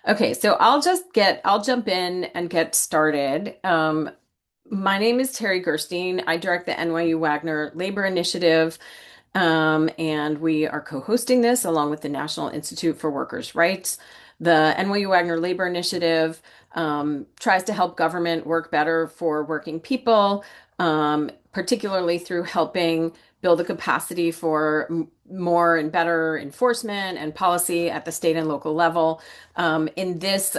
Okay, so I'll jump in and get started. My name is Terry Gerstein. I direct the NYU Wagner Labor Initiative, and we are co-hosting this along with the National Institute for Workers' Rights. The NYU Wagner Labor Initiative tries to help government work better for working people, particularly through helping build the capacity for more and better enforcement and policy at the state and local level. In this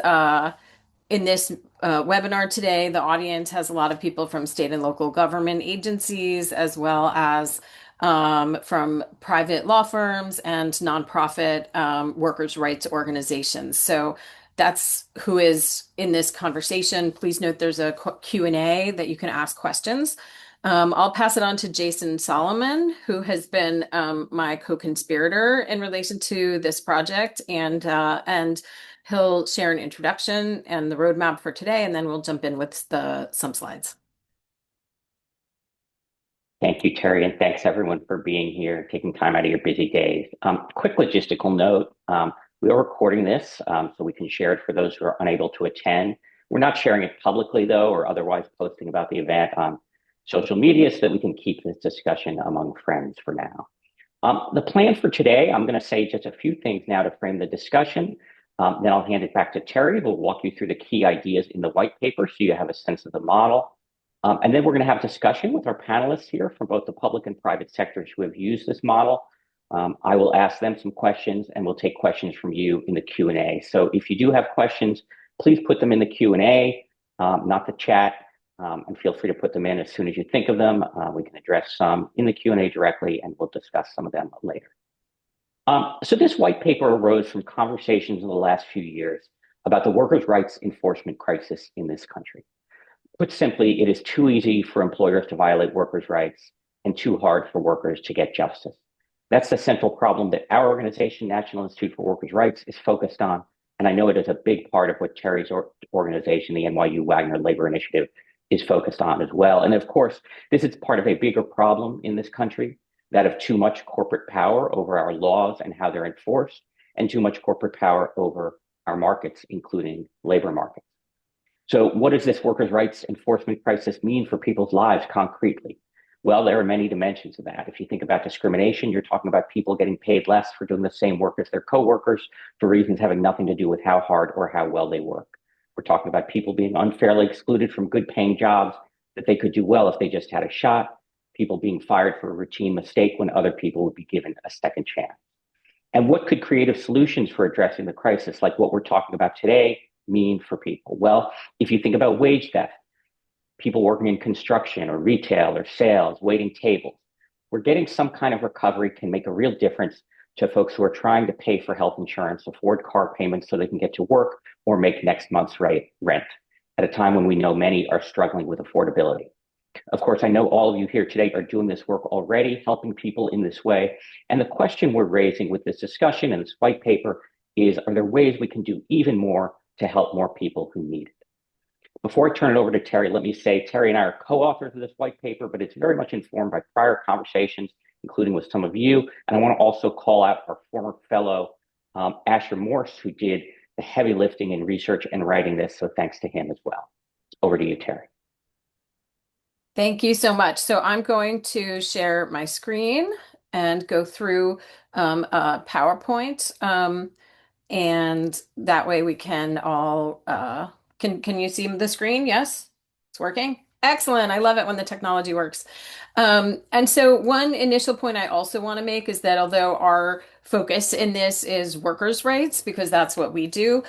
webinar today, the audience has a lot of people from state and local government agencies, as well as from private law firms and nonprofit workers' rights organizations. So that's who is in this conversation. Please note there's a Q&A that you can ask questions. I'll pass it on to Jason Solomon, who has been my co-conspirator in relation to this project, and he'll share an introduction and the roadmap for today, and then we'll jump in with some slides. Thank you, Terry, and thanks everyone for being here, taking time out of your busy days. Quick logistical note, we are recording this so we can share it for those who are unable to attend. We're not sharing it publicly, though, or otherwise posting about the event on social media so that we can keep this discussion among friends for now. The plan for today, I'm going to say just a few things now to frame the discussion. Then I'll hand it back to Terry, who will walk you through the key ideas in the white paper so you have a sense of the model. And then we're going to have discussion with our panelists here from both the public and private sectors who have used this model. I will ask them some questions and we'll take questions from you in the Q&A. So if you do have questions, please put them in the Q&A, not the chat, and feel free to put them in as soon as you think of them. We can address some in the Q&A directly and we'll discuss some of them later. So this white paper arose from conversations in the last few years about the workers' rights enforcement crisis in this country. Put simply, it is too easy for employers to violate workers' rights and too hard for workers to get justice. That's the central problem that our organization, National Institute for Workers' Rights, is focused on. And I know it is a big part of what Terry's organization, the NYU Wagner Labor Initiative, is focused on as well. And of course, this is part of a bigger problem in this country, that of too much corporate power over our laws and how they're enforced, and too much corporate power over our markets, including labor markets. So what does this workers' rights enforcement crisis mean for people's lives concretely? Well, there are many dimensions of that. If you think about discrimination, you're talking about people getting paid less for doing the same work as their coworkers for reasons having nothing to do with how hard or how well they work. We're talking about people being unfairly excluded from good paying jobs that they could do well if they just had a shot, people being fired for a routine mistake when other people would be given a second chance. And what could creative solutions for addressing the crisis, like what we're talking about today, mean for people? Well, if you think about wage theft, people working in construction or retail or sales, waiting tables, we're getting some kind of recovery can make a real difference to folks who are trying to pay for health insurance, afford car payments so they can get to work, or make next month's rent at a time when we know many are struggling with affordability. Of course, I know all of you here today are doing this work already, helping people in this way. And the question we're raising with this discussion and this white paper is, are there ways we can do even more to help more people who need it? Before I turn it over to Terry, let me say Terry and I are co-authors of this white paper, but it's very much informed by prior conversations, including with some of you. And I want to also call out our former fellow, Asher Morse, who did the heavy lifting in research and writing this. So thanks to him as well. Over to you, Terry. Thank you so much. So I'm going to share my screen and go through a PowerPoint, and that way we can all can you see the screen? Yes, it's working. Excellent. I love it when the technology works. And so one initial point I also want to make is that although our focus in this is workers' rights, because that's what we do,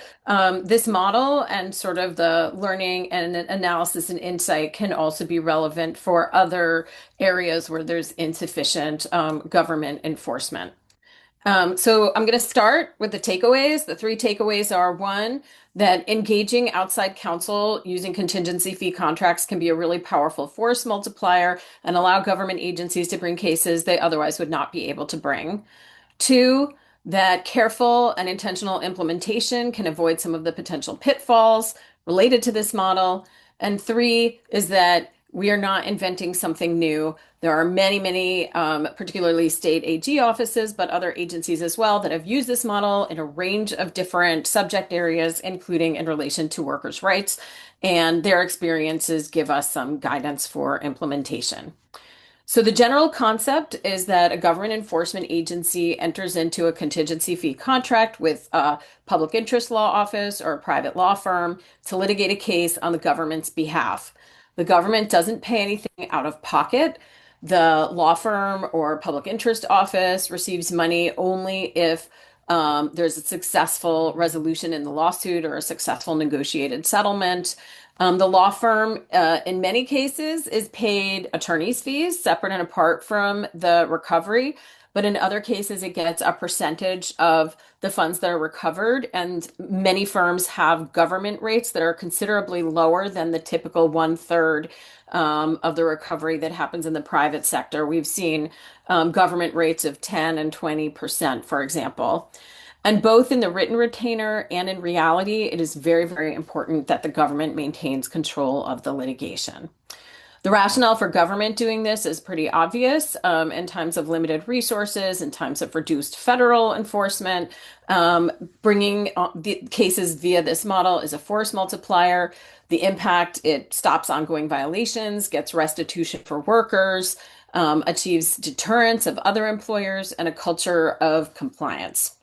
this model and sort of the learning and analysis and insight can also be relevant for other areas where there's insufficient government enforcement. So I'm going to start with the takeaways. The three takeaways are: one, that engaging outside counsel using contingency fee contracts can be a really powerful force multiplier and allow government agencies to bring cases they otherwise would not be able to bring. Two, that careful and intentional implementation can avoid some of the potential pitfalls related to this model. And three is that We are not inventing something new. There are many, many, particularly state AG offices, but other agencies as well, that have used this model in a range of different subject areas, including in relation to workers' rights. And their experiences give us some guidance for implementation. So the general concept is that a government enforcement agency enters into a contingency fee contract with a public interest law office or a private law firm to litigate a case on the government's behalf. The government doesn't pay anything out of pocket. The law firm or public interest office receives money only if there's a successful resolution in the lawsuit or a successful negotiated settlement. The law firm, in many cases, is paid attorney's fees separate and apart from the recovery. But in other cases, it gets a percentage of the funds that are recovered. And many firms have government rates that are considerably lower than the typical one-third of the recovery that happens in the private sector. We've seen government rates of 10 and 20%, for example. And both in the written retainer and in reality, it is very, very important that the government maintains control of the litigation. The rationale for government doing this is pretty obvious. In times of limited resources, in times of reduced federal enforcement, bringing the cases via this model is a force multiplier. The impact, it stops ongoing violations, gets restitution for workers, achieves deterrence of other employers, and a culture of compliance.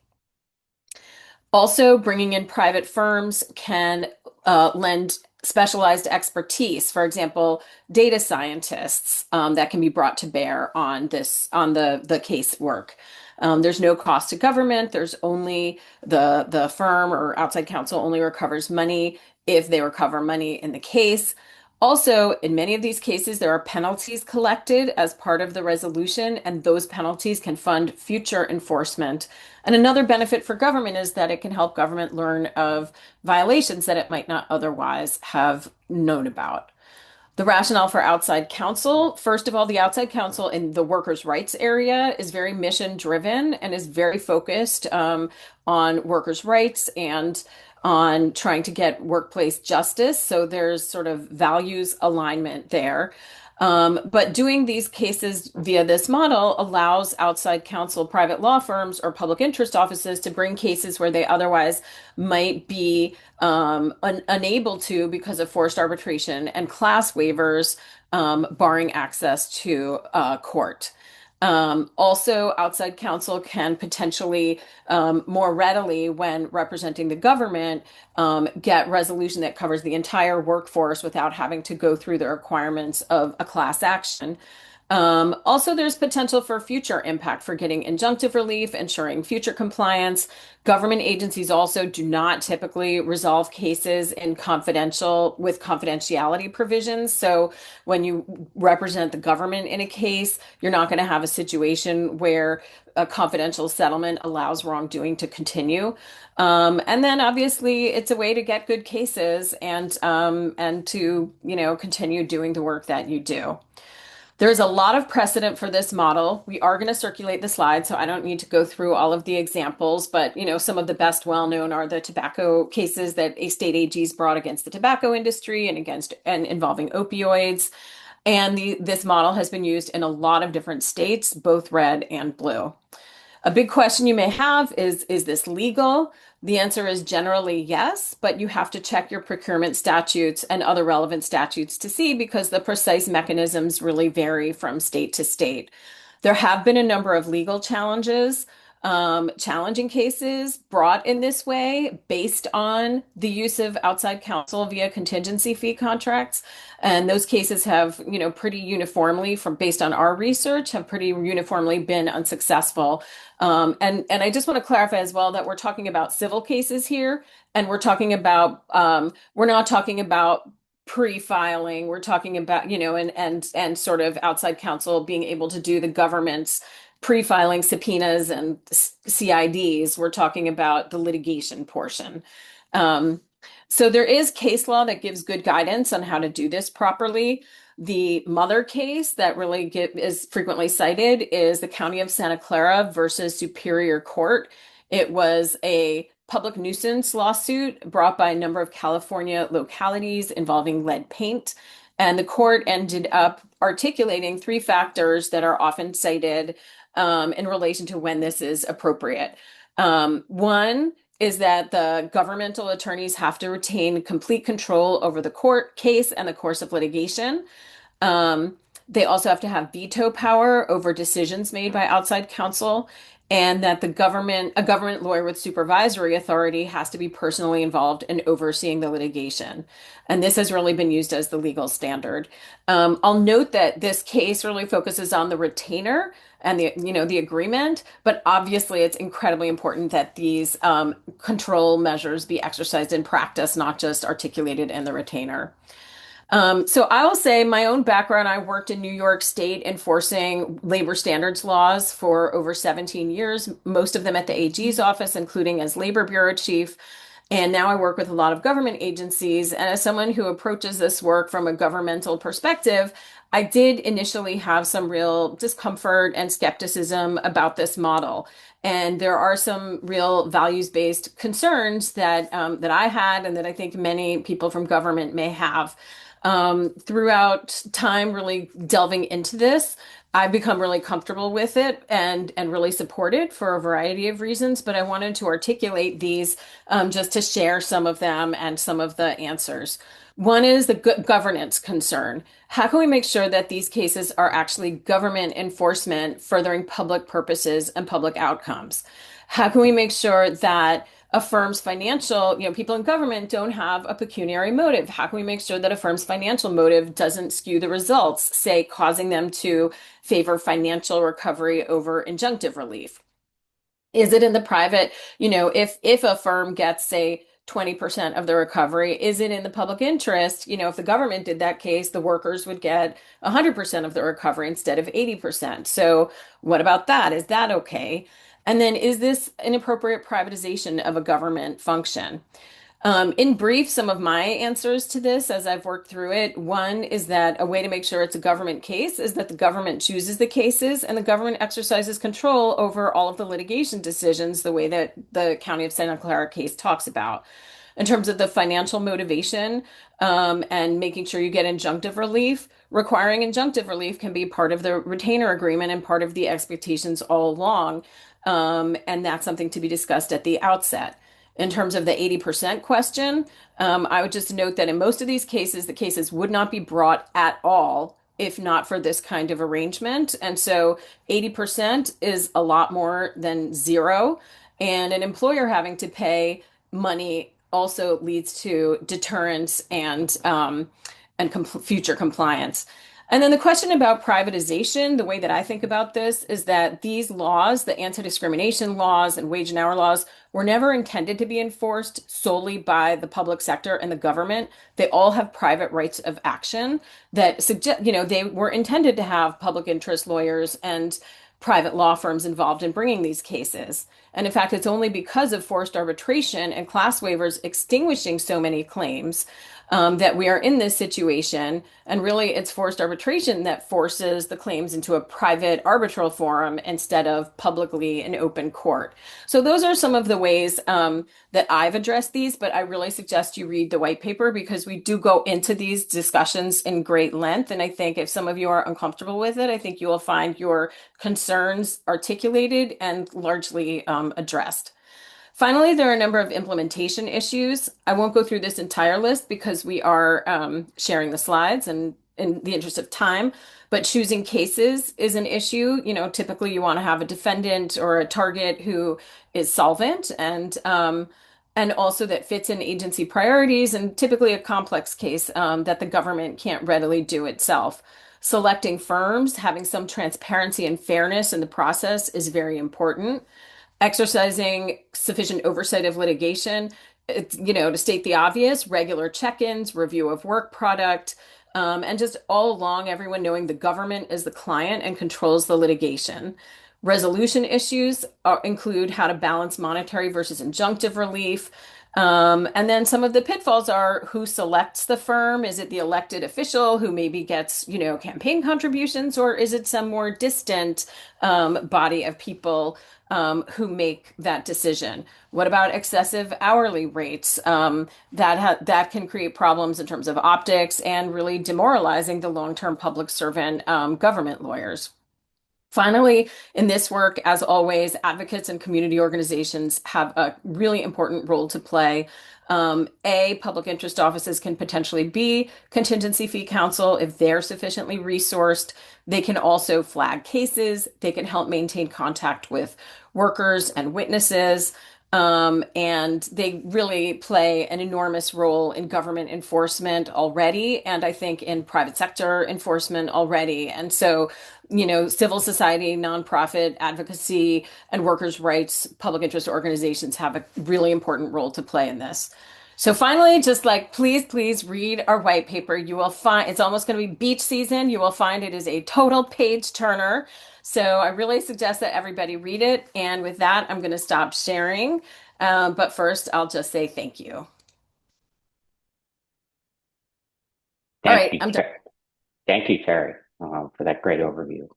Also, bringing in private firms can lend specialized expertise. For example, data scientists that can be brought to bear on the case work. There's no cost to government. There's only the firm or outside counsel only recovers money if they recover money in the case. Also, in many of these cases, there are penalties collected as part of the resolution, and those penalties can fund future enforcement. And another benefit for government is that it can help government learn of violations that it might not otherwise have known about. The rationale for outside counsel, first of all, the outside counsel in the workers' rights area is very mission driven and is very focused on workers' rights and on trying to get workplace justice. So there's sort of values alignment there. But doing these cases via this model allows outside counsel, private law firms, or public interest offices to bring cases where they otherwise might be unable to because of forced arbitration and class waivers, barring access to court. Also, outside counsel can potentially more readily, when representing the government, get resolution that covers the entire workforce without having to go through the requirements of a class action. Also, there's potential for future impact for getting injunctive relief, ensuring future compliance. Government agencies also do not typically resolve cases in confidential with confidentiality provisions. So when you represent the government in a case, you're not going to have a situation where a confidential settlement allows wrongdoing to continue. And then obviously it's a way to get good cases and to, continue doing the work that you do. There's a lot of precedent for this model. We are going to circulate the slides, so I don't need to go through all of the examples, but some of the best well-known are the tobacco cases that state AGs brought against the tobacco industry and involving opioids. And this model has been used in a lot of different states, both red and blue. A big question you may have is this legal? The answer is generally yes, but you have to check your procurement statutes and other relevant statutes to see because the precise mechanisms really vary from state to state. There have been a number of legal challenges, challenging cases brought in this way based on the use of outside counsel via contingency fee contracts. And those cases have, pretty uniformly, from based on our research, have pretty uniformly been unsuccessful. And I just want to clarify as well that we're talking about civil cases here, and we're not talking about pre-filing. We're talking about, and sort of outside counsel being able to do the government's pre-filing subpoenas and CIDs. We're talking about the litigation portion. So there is case law that gives good guidance on how to do this properly. The mother case that really is frequently cited is the County of Santa Clara versus Superior Court. It was a public nuisance lawsuit brought by a number of California localities involving lead paint. And the court ended up articulating three factors that are often cited in relation to when this is appropriate. One is that the governmental attorneys have to retain complete control over the court case and the course of litigation. Um, they also have to have veto power over decisions made by outside counsel, and that a government lawyer with supervisory authority has to be personally involved in overseeing the litigation. And this has really been used as the legal standard. I'll note that this case really focuses on the retainer and the agreement, but obviously it's incredibly important that these control measures be exercised in practice, not just articulated in the retainer. So I will say my own background, I worked in New York State enforcing labor standards laws for over 17 years, most of them at the AG's office, including as labor bureau chief. And now I work with a lot of government agencies. And as someone who approaches this work from a governmental perspective, I did initially have some real discomfort and skepticism about this model. And there are some real values-based concerns that I had and that I think many people from government may have. Throughout time, really delving into this, I've become really comfortable with it and really support it for a variety of reasons. But I wanted to articulate these just to share some of them and some of the answers. One is the governance concern. How can we make sure that these cases are actually government enforcement furthering public purposes and public outcomes? How can we make sure that a firm's financial, people in government don't have a pecuniary motive? How can we make sure that a firm's financial motive doesn't skew the results, say, causing them to favor financial recovery over injunctive relief? Is it in the private, if a firm gets, say, 20% of the recovery, is it in the public interest? If the government did that case, the workers would get 100% of the recovery instead of 80%. So what about that? Is that okay? And then is this an appropriate privatization of a government function? In brief, some of my answers to this as I've worked through it, one is that a way to make sure it's a government case is that the government chooses the cases and the government exercises control over all of the litigation decisions, the way that the County of Santa Clara case talks about. In terms of the financial motivation, and making sure you get injunctive relief, requiring injunctive relief can be part of the retainer agreement and part of the expectations all along. And that's something to be discussed at the outset. In terms of the 80% question, I would just note that in most of these cases, the cases would not be brought at all if not for this kind of arrangement. And so 80% is a lot more than zero. And an employer having to pay money also leads to deterrence and future compliance. And then the question about privatization, the way that I think about this is that these laws, the anti-discrimination laws and wage and hour laws, were never intended to be enforced solely by the public sector and the government. They all have private rights of action that suggest, they were intended to have public interest lawyers and private law firms involved in bringing these cases. And in fact, it's only because of forced arbitration and class waivers extinguishing so many claims that we are in this situation. And really, it's forced arbitration that forces the claims into a private arbitral forum instead of publicly an open court. So those are some of the ways that I've addressed these, but I really suggest you read the white paper because we do go into these discussions in great length. And I think if some of you are uncomfortable with it, I think you will find your concerns articulated and largely addressed. Finally, there are a number of implementation issues. I won't go through this entire list because we are sharing the slides and in the interest of time, but choosing cases is an issue. Typically you want to have a defendant or a target who is solvent and also that fits in agency priorities and typically a complex case that the government can't readily do itself. Selecting firms, having some transparency and fairness in the process is very important. Exercising sufficient oversight of litigation, to state the obvious, regular check-ins, review of work product, and just all along everyone knowing the government is the client and controls the litigation. Resolution issues include how to balance monetary versus injunctive relief, And then some of the pitfalls are who selects the firm? Is it the elected official who maybe gets, campaign contributions, or is it some more distant body of people who make that decision? What about excessive hourly rates? That can create problems in terms of optics and really demoralizing the long-term public servant government lawyers. Finally, in this work, as always, advocates and community organizations have a really important role to play. Public interest offices can potentially be contingency fee counsel if they're sufficiently resourced. They can also flag cases. They can help maintain contact with workers and witnesses. And they really play an enormous role in government enforcement already, and I think in private sector enforcement already. And so, civil society, nonprofit advocacy, and workers' rights public interest organizations have a really important role to play in this. So finally, just like, please, please read our white paper. You will find it's almost going to be beach season. You will find it is a total page turner. So I really suggest that everybody read it. And with that, I'm going to stop sharing. But first, I'll just say thank you. All Thank right, you, I'm done. Thank you, Terry, for that great overview.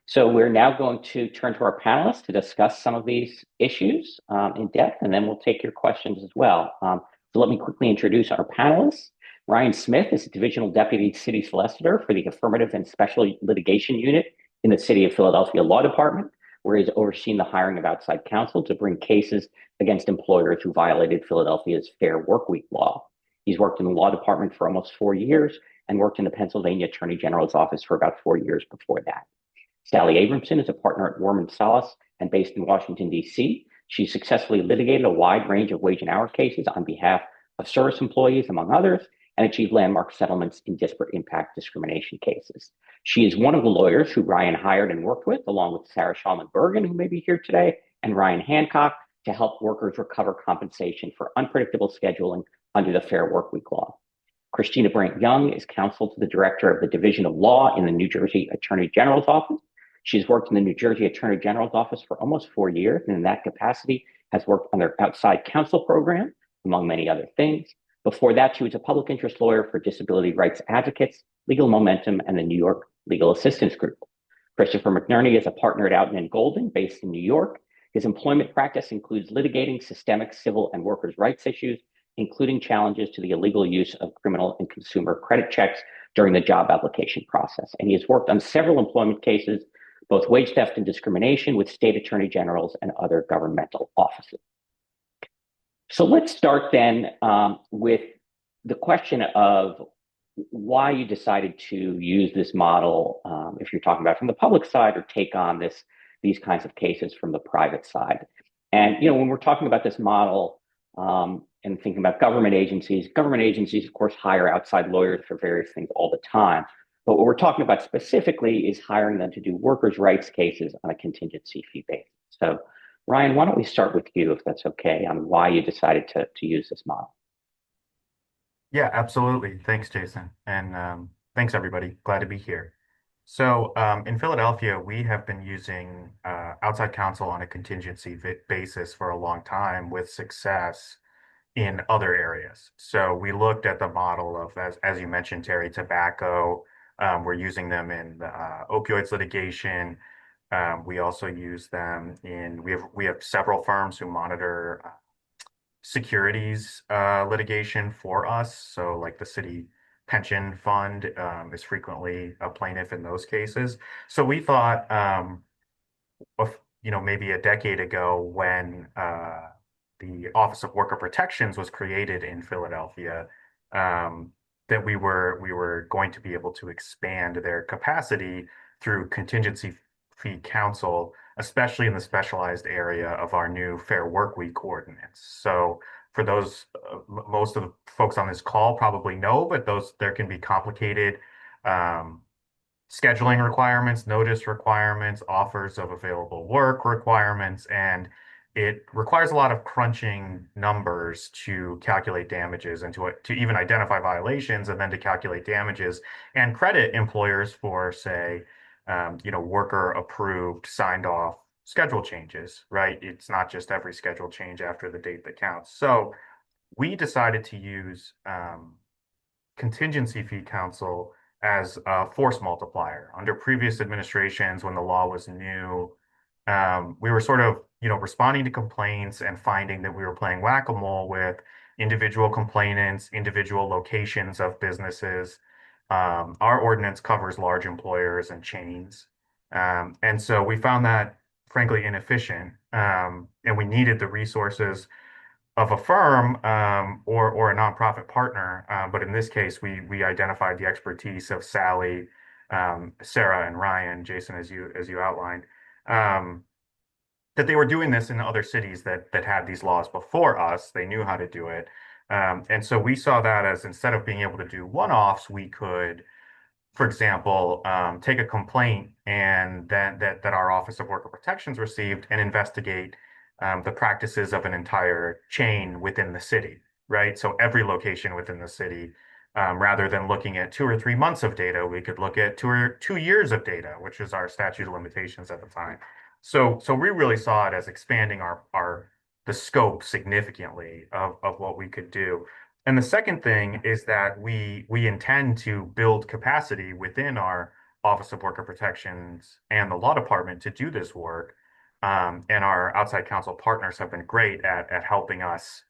So we're now going to turn to our panelists to discuss some of these issues in depth, and then we'll take your questions as well. So let me quickly introduce our panelists. Ryan Smith is a Divisional Deputy City Solicitor for the Affirmative and Special Litigation Unit in the City of Philadelphia Law Department, where he's overseen the hiring of outside counsel to bring cases against employers who violated Philadelphia's Fair Workweek law. He's worked in the law department for almost 4 years and worked in the Pennsylvania Attorney General's office for about 4 years before that. Sally Abramson is a partner at Worman Salas and based in Washington, D.C. She successfully litigated a wide range of wage and hour cases on behalf of service employees, among others, and achieved landmark settlements in disparate impact discrimination cases. She is one of the lawyers who Ryan hired and worked with, along with Sarah Shulman Bergen, who may be here today, and Ryan Hancock, to help workers recover compensation for unpredictable scheduling under the Fair Workweek law. Christina Brandt Young is counsel to the director of the Division of Law in the New Jersey Attorney General's office. She's worked in the New Jersey Attorney General's office for almost 4 years, and in that capacity has worked on their outside counsel program, among many other things. Before that, she was a public interest lawyer for disability rights advocates, Legal Momentum, and the New York Legal Assistance Group. Christopher McNerney is a partner at Outten and Golden, based in New York. His employment practice includes litigating systemic civil and workers' rights issues, including challenges to the illegal use of criminal and consumer credit checks during the job application process. And he has worked on several employment cases, both wage theft and discrimination, with state attorney generals and other governmental offices. So let's start then with the question of why you decided to use this model, if you're talking about from the public side, or take on these kinds of cases from the private side. And when we're talking about this model and thinking about government agencies, of course, hire outside lawyers for various things all the time. But what we're talking about specifically is hiring them to do workers' rights cases on a contingency fee basis. So, Ryan, why don't we start with you, if that's okay, on why you decided to use this model? Yeah, absolutely. Thanks, Jason. And thanks, everybody. Glad to be here. So in Philadelphia, we have been using outside counsel on a contingency basis for a long time with success in other areas. So we looked at the model of, as you mentioned, Terry, tobacco. We're using them in opioids litigation. We also use them we have several firms who monitor securities litigation for us. So like the city pension fund is frequently a plaintiff in those cases. So we thought, maybe a decade ago when the Office of Worker Protections was created in Philadelphia, that we were going to be able to expand their capacity through contingency fee counsel, especially in the specialized area of our new Fair Workweek ordinance. So for those, most of the folks on this call probably know, but there can be complicated scheduling requirements, notice requirements, offers of available work requirements, and it requires a lot of crunching numbers to calculate damages and to even identify violations and then to calculate damages and credit employers for, say, worker approved, signed off schedule changes, right? It's not just every schedule change after the date that counts. So we decided to use contingency fee counsel as a force multiplier. Under previous administrations, when the law was new, we were sort of, responding to complaints and finding that we were playing whack-a-mole with individual complainants, individual locations of businesses. Our ordinance covers large employers and chains. And so we found that frankly inefficient, and we needed the resources of a firm, or a nonprofit partner. But in this case, we identified the expertise of Sally, Sarah, and Ryan, Jason, as you outlined, um, that they were doing this in other cities that had these laws before us. They knew how to do it. And so we saw that as, instead of being able to do one-offs, we could, for example, take a complaint and that our Office of Worker Protections received and investigate the practices of an entire chain within the city, right? So every location within the city, rather than looking at 2 or 3 months of data, we could look at 2 years of data, which is our statute of limitations at the time. So we really saw it as expanding our the scope significantly of what we could do. And the second thing is that we intend to build capacity within our Office of Worker Protections and the law department to do this work. And our outside counsel partners have been great at helping us,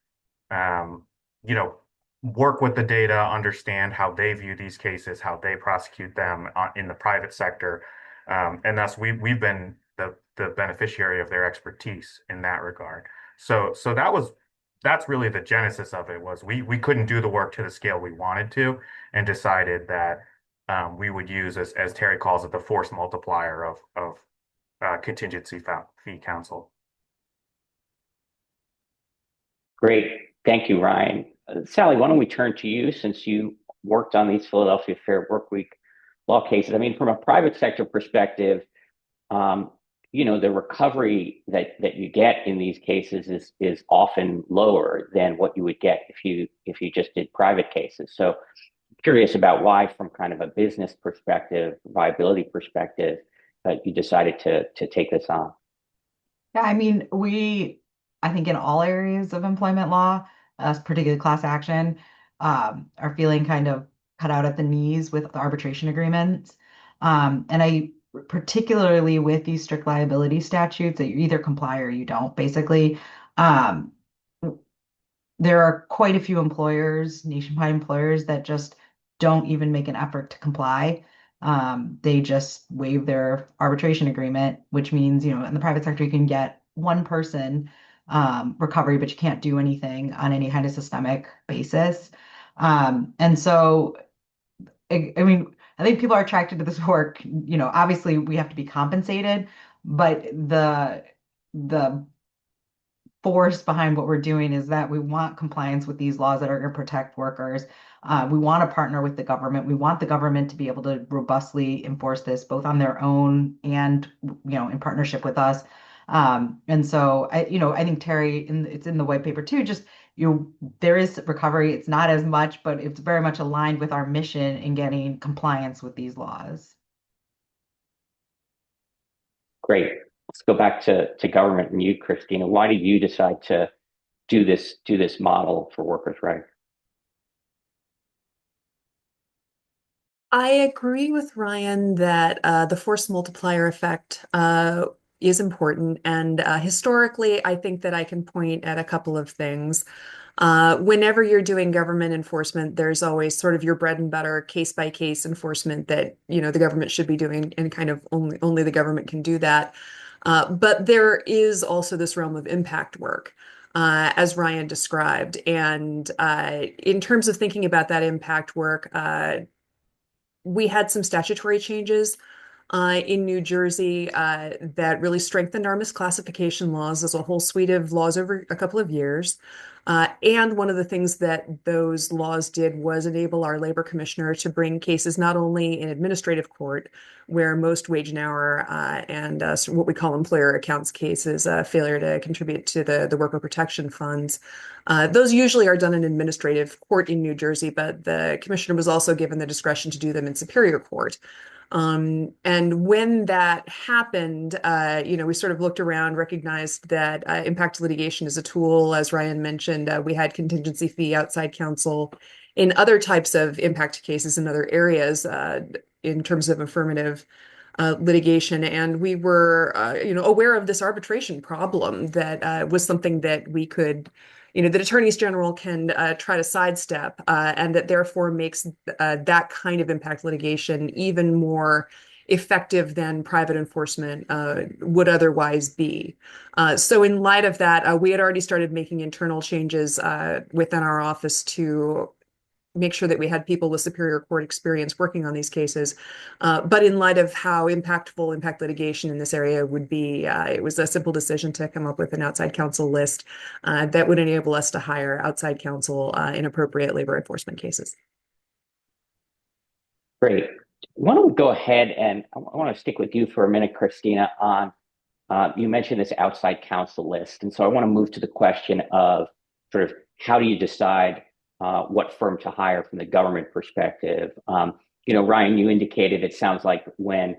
um, you know, work with the data, understand how they view these cases, how they prosecute them in the private sector. And thus we've been the beneficiary of their expertise in that regard. So that's really the genesis of it. Was we couldn't do the work to the scale we wanted to, and decided that we would use, as Terry calls it, the force multiplier of contingency fee counsel. Great. Thank you, Ryan. Sally, why don't we turn to you, since you worked on these Philadelphia Fair Workweek law cases? I mean, from a private sector perspective, um, the recovery that you get in these cases is often lower than what you would get if you just did private cases. So curious about why, from kind of a business perspective, viability perspective, you decided to take this on. Yeah, I mean, I think in all areas of employment law, particularly class action, are feeling kind of cut out at the knees with the arbitration agreements. And particularly with these strict liability statutes, that you either comply or you don't, basically. Um, there are quite a few employers, nationwide employers, that just don't even make an effort to comply. They just waive their arbitration agreement, which means, in the private sector, you can get one person recovery, but you can't do anything on any kind of systemic basis. And so, I mean, I think people are attracted to this work. Obviously we have to be compensated, but the force behind what we're doing is that we want compliance with these laws that are going to protect workers. We want to partner with the government. We want the government to be able to robustly enforce this, both on their own and, in partnership with us. And so I think Terry, it's in the white paper too, just, there is recovery. It's not as much, but it's very much aligned with our mission in getting compliance with these laws. Great. Let's go back to government and you, Christina. Why did you decide to do this model for workers' rights? I agree with Ryan that the force multiplier effect is important. And historically, I think that I can point at a couple of things. Whenever you're doing government enforcement, there's always sort of your bread and butter case by case enforcement that, the government should be doing, and kind of only the government can do that. But there is also this realm of impact work, as Ryan described. And in terms of thinking about that impact work, we had some statutory changes in New Jersey that really strengthened our misclassification laws. There's a whole suite of laws over a couple of years. And one of the things that those laws did was enable our labor commissioner to bring cases not only in administrative court, where most wage and hour and what we call employer accounts cases, failure to contribute to the worker protection funds, Those usually are done in administrative court in New Jersey, but the commissioner was also given the discretion to do them in Superior Court. And when that happened, we sort of looked around, recognized that impact litigation is a tool. As Ryan mentioned, we had contingency fee, outside counsel in other types of impact cases in other areas in terms of affirmative litigation. And we were, aware of this arbitration problem that was something that we could that attorneys general can try to sidestep, and that therefore makes that kind of impact litigation even more effective than private enforcement would otherwise be. So in light of that, we had already started making internal changes within our office to make sure that we had people with superior court experience working on these cases. But in light of how impactful impact litigation in this area would be, it was a simple decision to come up with an outside counsel list that would enable us to hire outside counsel in appropriate labor enforcement cases. Great. Why don't we go ahead and I want to stick with you for a minute, Christina, on you mentioned this outside counsel list. And so I want to move to the question of sort of how do you decide what firm to hire from the government perspective? Ryan, you indicated it sounds like when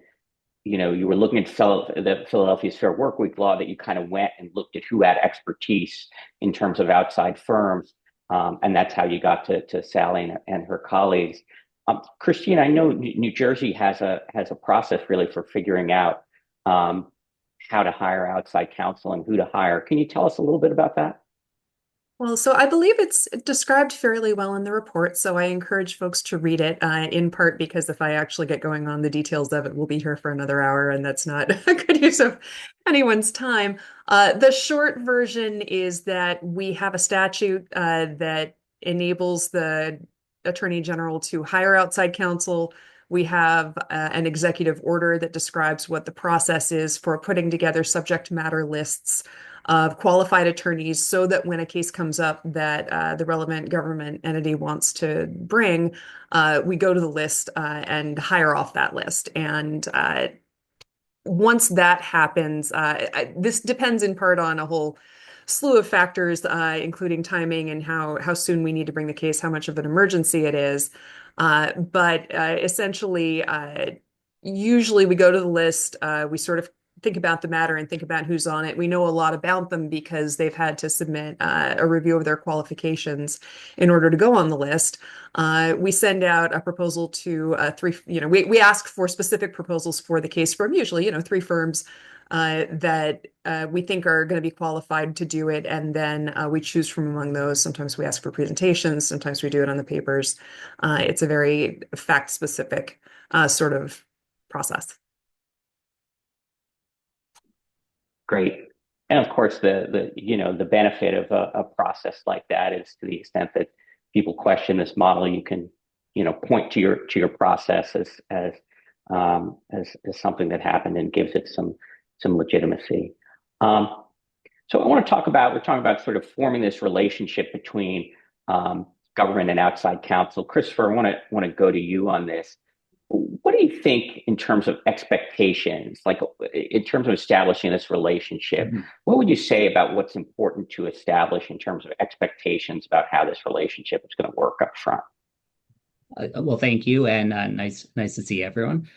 you were looking at the Philadelphia's Fair Workweek law that you kind of went and looked at who had expertise in terms of outside firms, and that's how you got to Sally and her colleagues. Christine, I know New Jersey has a process really for figuring out how to hire outside counsel and who to hire. Can you tell us a little bit about that? Well, so I believe it's described fairly well in the report, so I encourage folks to read it, in part because if I actually get going on the details of it, we'll be here for another hour, and that's not a good use of anyone's time. The short version is that we have a statute that enables the Attorney General to hire outside counsel. We have an executive order that describes what the process is for putting together subject matter lists of qualified attorneys so that when a case comes up that the relevant government entity wants to bring, we go to the list and hire off that list. And once that happens, this depends in part on a whole slew of factors, including timing and how soon we need to bring the case, how much of an emergency it is. But essentially, usually we go to the list, we sort of think about the matter and think about who's on it. We know a lot about them because they've had to submit a review of their qualifications in order to go on the list. We send out a proposal to we ask for specific proposals for the case from usually, three firms that we think are going to be qualified to do it. And then we choose from among those. Sometimes we ask for presentations. Sometimes we do it on the papers. It's a very fact-specific sort of process. Great. And of course, the benefit of a process like that is to the extent that people question this model, you can point to your process as something that happened and gives it some legitimacy. So we're talking about sort of forming this relationship between government and outside counsel. Christopher, I want to go to you on this. What do you think in terms of expectations, like in terms of establishing this relationship? Mm-hmm. What would you say about what's important to establish in terms of expectations about how this relationship is going to work up front? Well, thank you, and nice to see everyone.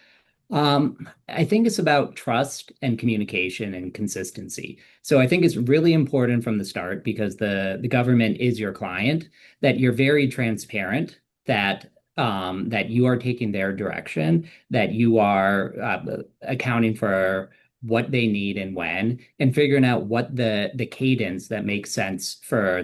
I think it's about trust and communication and consistency. So I think it's really important from the start, because the government is your client, that you're very transparent, that you are taking their direction, that you are accounting for what they need and when, and figuring out what the cadence that makes sense for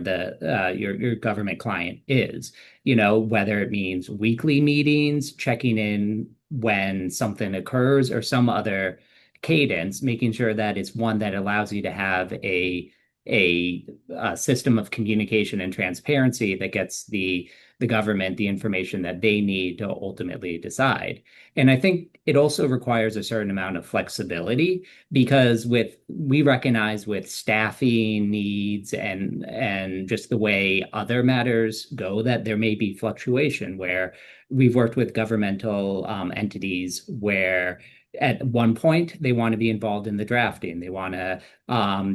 your government client is. Whether it means weekly meetings, checking in when something occurs, or some other cadence, making sure that it's one that allows you to have a system of communication and transparency that gets the government the information that they need to ultimately decide. And I think it also requires a certain amount of flexibility, because we recognize with staffing needs and just the way other matters go, that there may be fluctuation, where we've worked with governmental entities where at one point they want to be involved in the drafting. They want to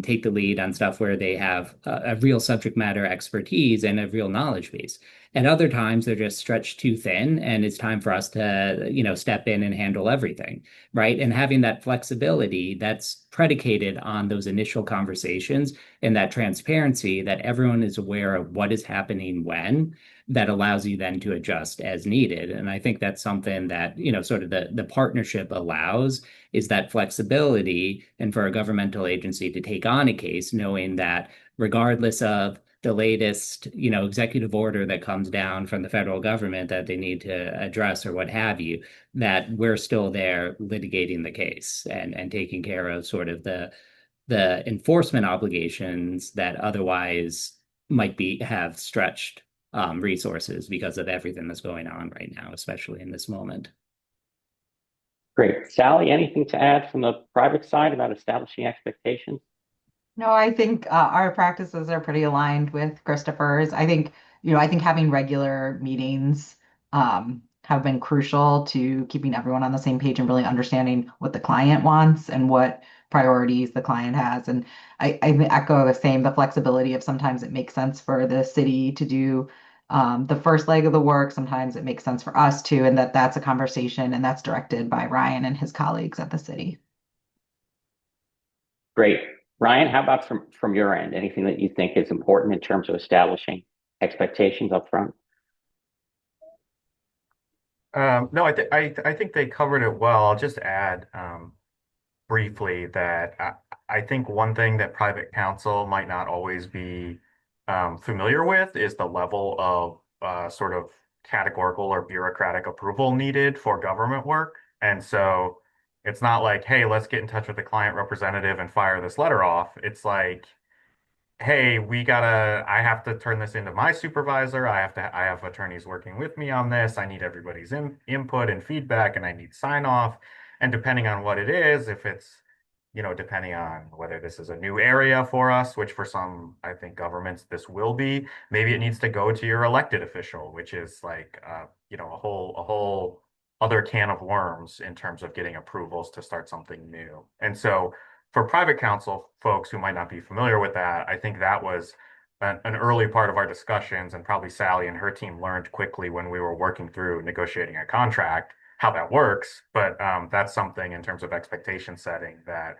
take the lead on stuff where they have a real subject matter expertise and a real knowledge base. At other times, they're just stretched too thin, and it's time for us to, step in and handle everything, right? And having that flexibility that's predicated on those initial conversations and that transparency that everyone is aware of what is happening when, that allows you then to adjust as needed. And I think that's something that, sort of the partnership allows, is that flexibility, and for a governmental agency to take on a case knowing that regardless of the latest, executive order that comes down from the federal government that they need to address or what have you, that we're still there litigating the case and taking care of sort of the enforcement obligations that otherwise might be have stretched resources because of everything that's going on right now, especially in this moment. Great. Sally, anything to add from the private side about establishing expectations? No, I think our practices are pretty aligned with Christopher's. I think having regular meetings have been crucial to keeping everyone on the same page and really understanding what the client wants and what priorities the client has. And I echo the same, the flexibility of sometimes it makes sense for the city to do the first leg of the work. Sometimes it makes sense for us to, and that's a conversation and that's directed by Ryan and his colleagues at the city. Great. Ryan, how about from your end? Anything that you think is important in terms of establishing expectations up front? No, I think they covered it well. I'll just add briefly that I think one thing that private counsel might not always be familiar with is the level of sort of categorical or bureaucratic approval needed for government work. And so it's not like, hey, let's get in touch with the client representative and fire this letter off. It's like, hey, I have to turn this into my supervisor. I have attorneys working with me on this. I need everybody's input and feedback, and I need sign off. And depending on what it is, if it's, depending on whether this is a new area for us, which for some, I think governments, this will be, maybe it needs to go to your elected official, which is like, a whole other can of worms in terms of getting approvals to start something new. And so for private counsel folks who might not be familiar with that, I think that was an early part of our discussions, and probably Sally and her team learned quickly when we were working through negotiating a contract how that works. But that's something in terms of expectation setting that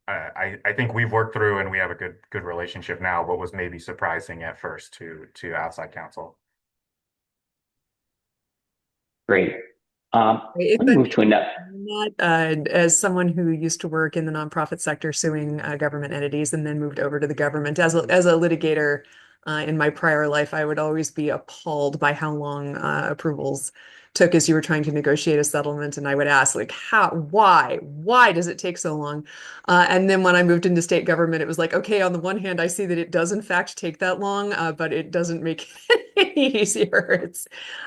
I think we've worked through, and we have a good relationship now, but was maybe surprising at first to outside counsel. Great. If Let me move to another. not, as someone who used to work in the nonprofit sector suing government entities and then moved over to the government as a litigator in my prior life, I would always be appalled by how long approvals took as you were trying to negotiate a settlement. And I would ask, like, why does it take so long? And then when I moved into state government, it was like, okay, on the one hand, I see that it does in fact take that long, but it doesn't make it any easier.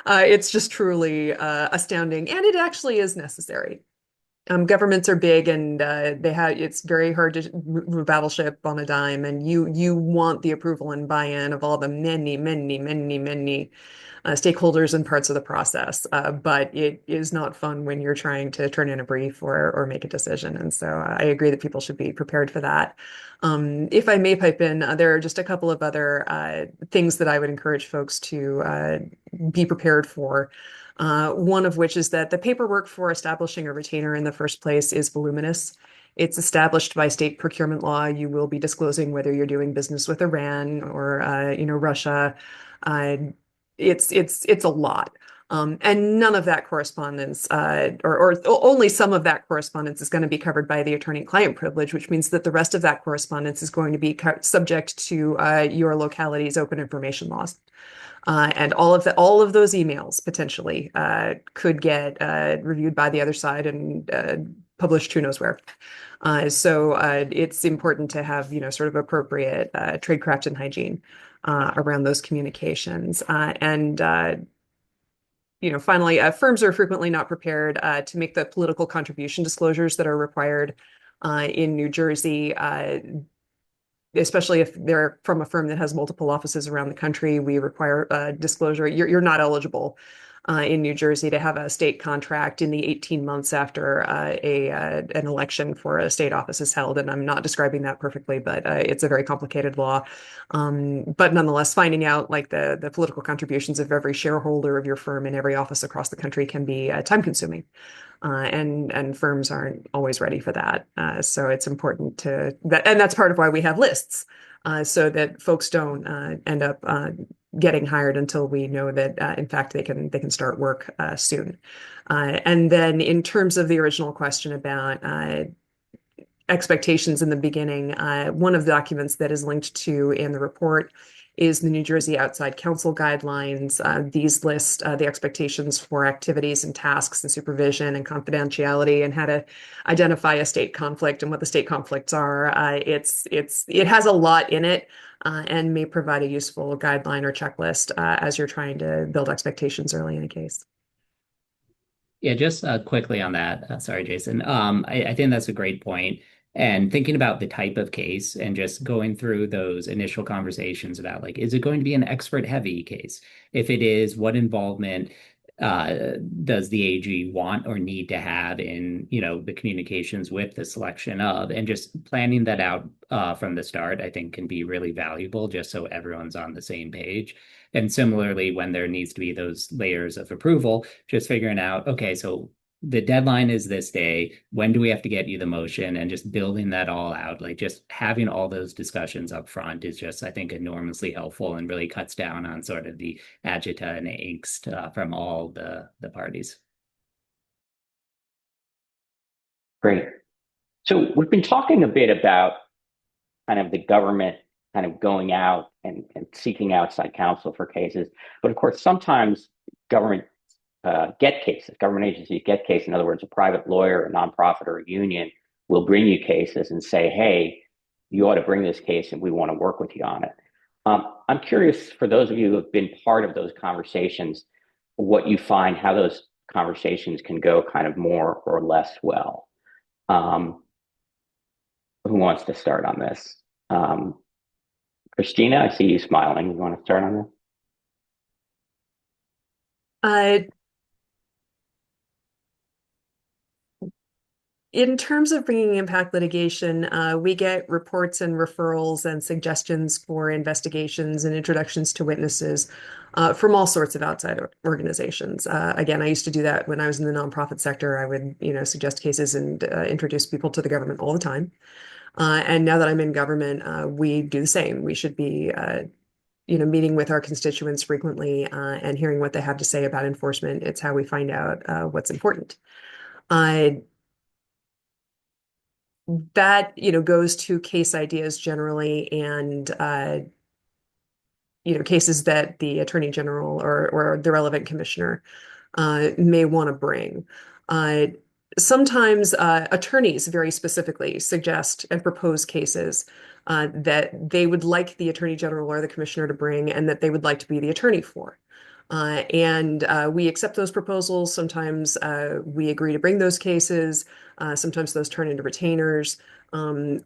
It's just truly astounding, and it actually is necessary. Governments are big, and it's very hard to move a battleship on a dime, and you want the approval and buy-in of all the many stakeholders and parts of the process. But it is not fun when you're trying to turn in a brief or make a decision. And so I agree that people should be prepared for that. If I may pipe in, there are just a couple of other things that I would encourage folks to be prepared for. One of which is that the paperwork for establishing a retainer in the first place is voluminous. It's established by state procurement law. You will be disclosing whether you're doing business with Iran or Russia. It's a lot. And none of that correspondence, or only some of that correspondence, is going to be covered by the attorney-client privilege, which means that the rest of that correspondence is going to be subject to your locality's open information laws. And all of those emails potentially could get reviewed by the other side and published who knows where. So it's important to have sort of appropriate tradecraft and hygiene around those communications. Finally, firms are frequently not prepared to make the political contribution disclosures that are required in New Jersey. Especially if they're from a firm that has multiple offices around the country, we require disclosure. You're not eligible in New Jersey to have a state contract in the 18 months after an election for a state office is held. And I'm not describing that perfectly, but it's a very complicated law. But nonetheless, finding out like the political contributions of every shareholder of your firm in every office across the country can be time consuming. And firms aren't always ready for that. So it's important to that, and that's part of why we have lists, so that folks don't end up getting hired until we know that in fact they can start work soon. And then in terms of the original question about expectations in the beginning, one of the documents that is linked to in the report is the New Jersey Outside Counsel Guidelines. These list the expectations for activities and tasks and supervision and confidentiality and how to identify a state conflict and what the state conflicts are. It has a lot in it and may provide a useful guideline or checklist as you're trying to build expectations early in a case. Yeah, just quickly on that. Sorry, Jason. I think that's a great point. And thinking about the type of case and just going through those initial conversations about like, is it going to be an expert heavy case? If it is, what involvement does the AG want or need to have in, the communications with the selection of, and just planning that out from the start, I think can be really valuable just so everyone's on the same page. And similarly, when there needs to be those layers of approval, just figuring out, okay, so the deadline is this day. When do we have to get you the motion? And just building that all out, like just having all those discussions up front is just, I think, enormously helpful and really cuts down on sort of the agita and angst from all the parties. Great. So we've been talking a bit about kind of the government kind of going out and seeking outside counsel for cases. But of course, sometimes government government agencies get cases. In other words, a private lawyer, a nonprofit, or a union will bring you cases and say, hey, you ought to bring this case and we want to work with you on it. I'm curious, for those of you who have been part of those conversations, what you find, how those conversations can go kind of more or less well. Who wants to start on this? Christina, I see you smiling. You want to start on this? In terms of bringing impact litigation, we get reports and referrals and suggestions for investigations and introductions to witnesses from all sorts of outside organizations. Again, I used to do that when I was in the nonprofit sector. I would, suggest cases and introduce people to the government all the time. And now that I'm in government, we do the same. We should be meeting with our constituents frequently and hearing what they have to say about enforcement. It's how we find out what's important. That goes to case ideas generally and cases that the attorney general or the relevant commissioner may want to bring. Sometimes attorneys very specifically suggest and propose cases that they would like the attorney general or the commissioner to bring and that they would like to be the attorney for. And we accept those proposals. Sometimes we agree to bring those cases. Sometimes those turn into retainers.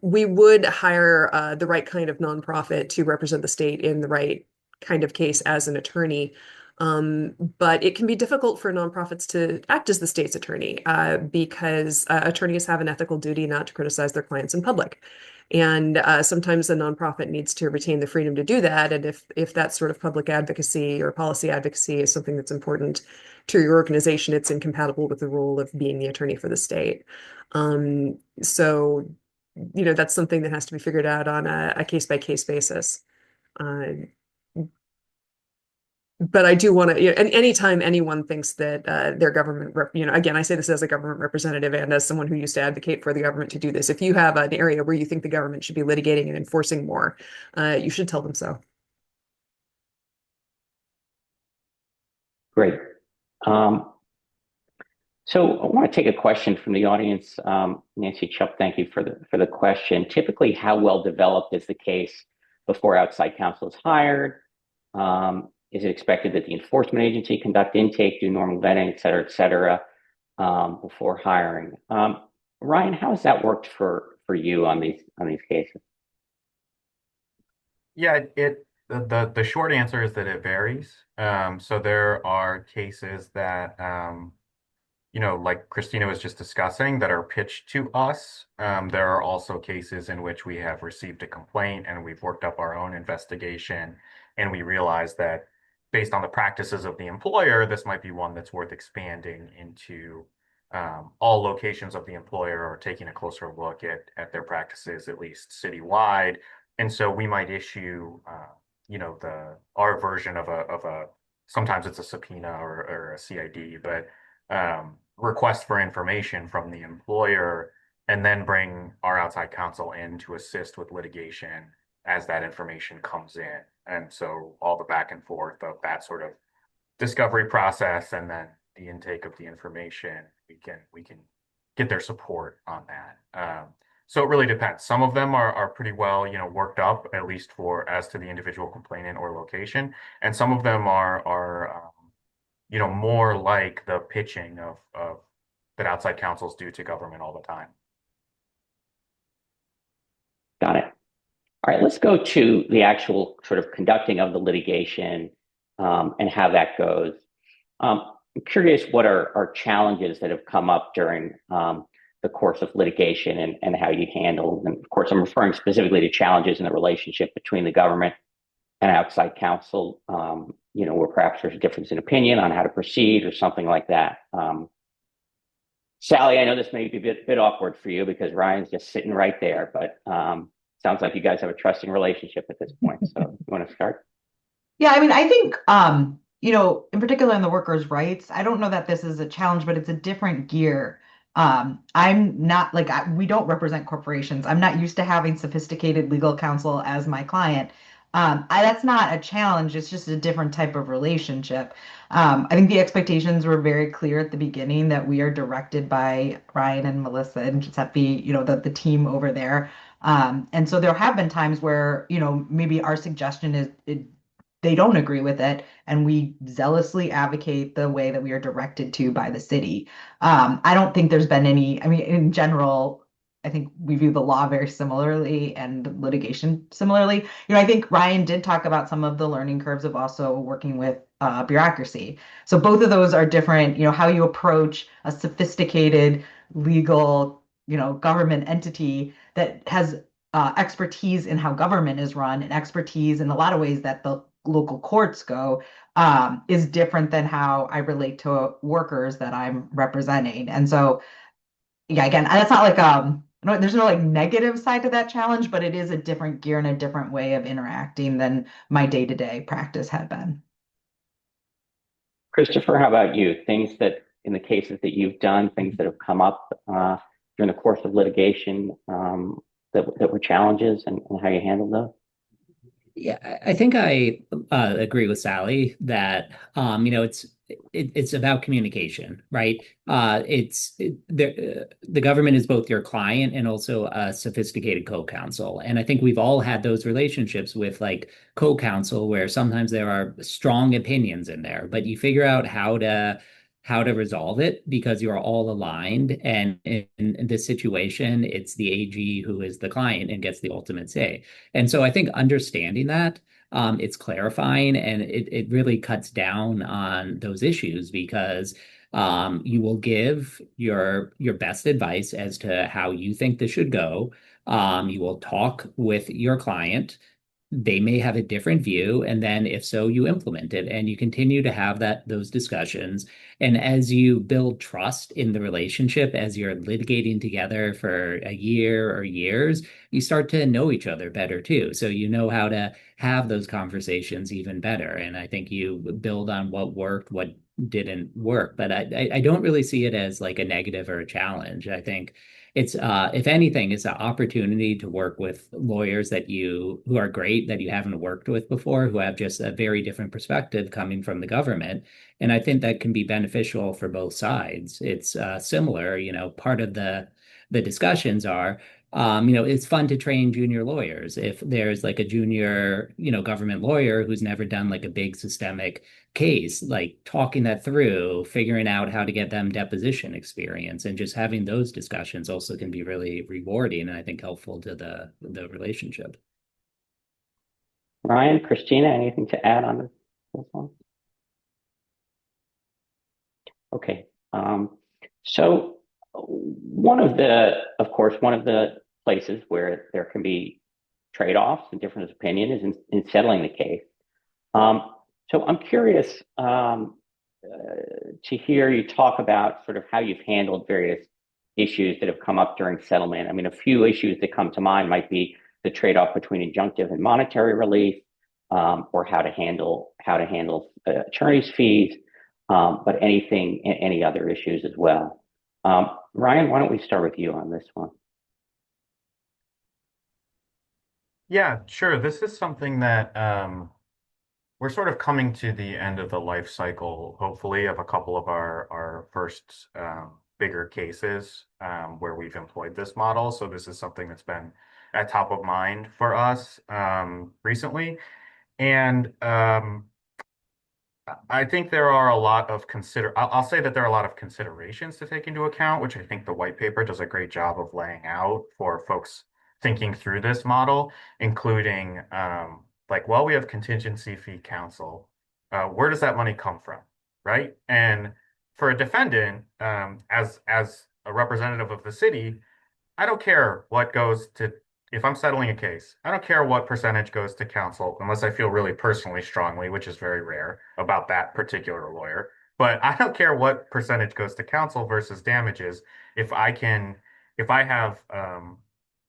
We would hire the right kind of nonprofit to represent the state in the right kind of case as an attorney. But it can be difficult for nonprofits to act as the state's attorney because attorneys have an ethical duty not to criticize their clients in public. And sometimes a nonprofit needs to retain the freedom to do that. And if that sort of public advocacy or policy advocacy is something that's important to your organization, it's incompatible with the role of being the attorney for the state. So, that's something that has to be figured out on a case-by-case basis. But I do want to, and anytime anyone thinks that their government, again, I say this as a government representative and as someone who used to advocate for the government to do this. If you have an area where you think the government should be litigating and enforcing more, you should tell them so. Great. So I want to take a question from the audience. Nancy Chupp, thank you for the question. Typically, how well developed is the case before outside counsel is hired? Is it expected that the enforcement agency conduct intake, do normal vetting, et cetera, before hiring? Ryan, how has that worked for you on these cases? Yeah, The short answer is that it varies. So there are cases that like Christina was just discussing, that are pitched to us. There are also cases in which we have received a complaint and we've worked up our own investigation, and we realize that based on the practices of the employer, this might be one that's worth expanding into all locations of the employer, or taking a closer look at their practices, at least citywide. And so we might issue, the our version of a sometimes it's a subpoena or a CID, but request for information from the employer, and then bring our outside counsel in to assist with litigation as that information comes in. And so all the back and forth of that sort of discovery process, and then the intake of the information, we can get their support on that. So it really depends. Some of them are pretty well, worked up, at least for as to the individual complainant or location, and some of them are more like the pitching of that outside counsels do to government all the time. Got it. All right, let's go to the actual sort of conducting of the litigation, and how that goes. I'm curious what are challenges that have come up during the course of litigation, and how you handle them. Of course, I'm referring specifically to challenges in the relationship between the government and outside counsel, where perhaps there's a difference in opinion on how to proceed or something like that. Sally, I know this may be a bit awkward for you because Ryan's just sitting right there, but sounds like you guys have a trusting relationship at this point. So you want to start? Yeah, I mean, I think, in particular in the workers' rights, I don't know that this is a challenge, but it's a different gear. I'm not like, we don't represent corporations. I'm not used to having sophisticated legal counsel as my client. That's not a challenge. It's just a different type of relationship. I think the expectations were very clear at the beginning that we are directed by Ryan and Melissa and Giuseppe, the team over there. And so there have been times where, maybe our suggestion is they don't agree with it, and we zealously advocate the way that we are directed to by the city. I don't think there's been any, I mean, in general, I think we view the law very similarly and litigation similarly. I think Ryan did talk about some of the learning curves of also working with bureaucracy. So both of those are different, how you approach a sophisticated legal, government entity that has expertise in how government is run and expertise in a lot of ways that the local courts go, is different than how I relate to workers that I'm representing. And so, yeah, again, that's not like no, there's no like negative side to that challenge, but it is a different gear and a different way of interacting than my day-to-day practice had been. Christopher, how about you? Things that in the cases that you've done, things that have come up during the course of litigation, that were challenges, and how you handled those? Yeah, I think I agree with Sally that it's about communication, right? The government is both your client and also a sophisticated co-counsel, and I think we've all had those relationships with like co-counsel where sometimes there are strong opinions in there, but you figure out how to resolve it because you're all aligned. And in this situation, it's the AG who is the client and gets the ultimate say. And so I think understanding that, it's clarifying, and it really cuts down on those issues because you will give your best advice as to how you think this should go. You will talk with your client. They may have a different view, and then if so, you implement it and you continue to have those discussions. And as you build trust in the relationship, as you're litigating together for a year or years, you start to know each other better too, so you know how to have those conversations even better. And I think you build on what worked, what didn't work, but I don't really see it as like a negative or a challenge. I think it's if anything, it's an opportunity to work with lawyers who are great, that you haven't worked with before, who have just a very different perspective coming from the government. And I think that can be beneficial for both sides. It's similar, part of the discussions are, it's fun to train junior lawyers. If there's like a junior, government lawyer who's never done like a big systemic case, like talking that through, figuring out how to get them deposition experience, and just having those discussions also can be really rewarding and I think helpful to the relationship. Ryan, Christina, anything to add on this one? Okay. So of course, one of the places where there can be trade-offs and difference of opinion is in settling the case. Um, so I'm curious to hear you talk about sort of how you've handled various issues that have come up during settlement. I mean, a few issues that come to mind might be the trade-off between injunctive and monetary relief, or how to handle attorney's fees, but any other issues as well. Ryan, why don't we start with you on this one? Yeah, sure. This is something that we're sort of coming to the end of the life cycle, hopefully, of a couple of our first bigger cases where we've employed this model. So this is something that's been at top of mind for us recently. And I think there are a lot of I'll say that there are a lot of considerations to take into account, which I think the white paper does a great job of laying out for folks thinking through this model, including like, well, we have contingency fee counsel. Where does that money come from, right? And for a defendant, as a representative of the city, I don't care what goes to, if I'm settling a case, I don't care what percentage goes to counsel unless I feel really personally strongly, which is very rare about that particular lawyer. But I don't care what percentage goes to counsel versus damages if I can, if I have,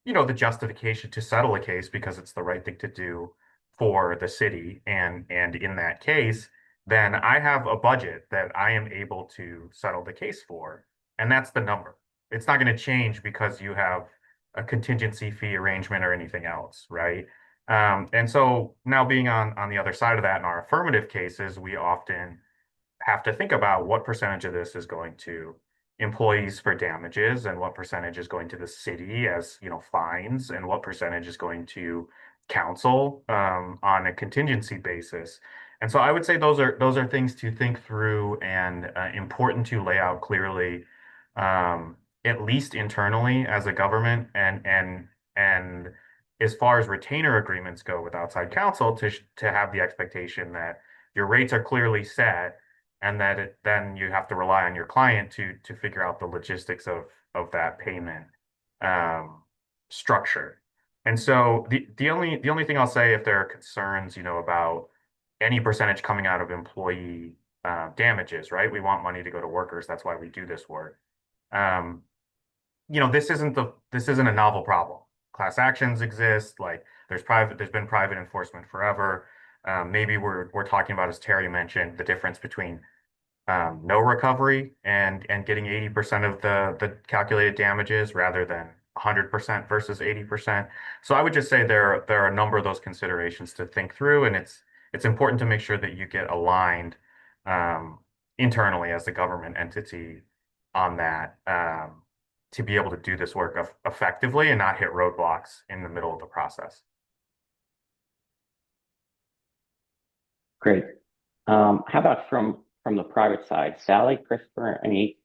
the justification to settle a case because it's the right thing to do for the city. And in that case, then I have a budget that I am able to settle the case for. And that's the number. It's not going to change because you have a contingency fee arrangement or anything else, right? And so now being on the other side of that in our affirmative cases, we often have to think about what percentage of this is going to employees for damages and what percentage is going to the city as, fines, and what percentage is going to counsel on a contingency basis. And so I would say those are things to think through and important to lay out clearly, at least internally as a government, and as far as retainer agreements go with outside counsel, to have the expectation that your rates are clearly set, and that then you have to rely on your client to figure out the logistics of that payment structure. And so the only thing I'll say, if there are concerns, about any percentage coming out of employee damages, right? We want money to go to workers. That's why we do this work. Um, this isn't a novel problem. Class actions exist. Like, there's been private enforcement forever. Maybe we're talking about, as Terry mentioned, the difference between no recovery and getting 80% of the calculated damages rather than 100% versus 80%. So I would just say there are a number of those considerations to think through, and it's important to make sure that you get aligned um, internally as a government entity on that, to be able to do this work effectively and not hit roadblocks in the middle of the process. Great. How about from the private side? Sally, Christopher, any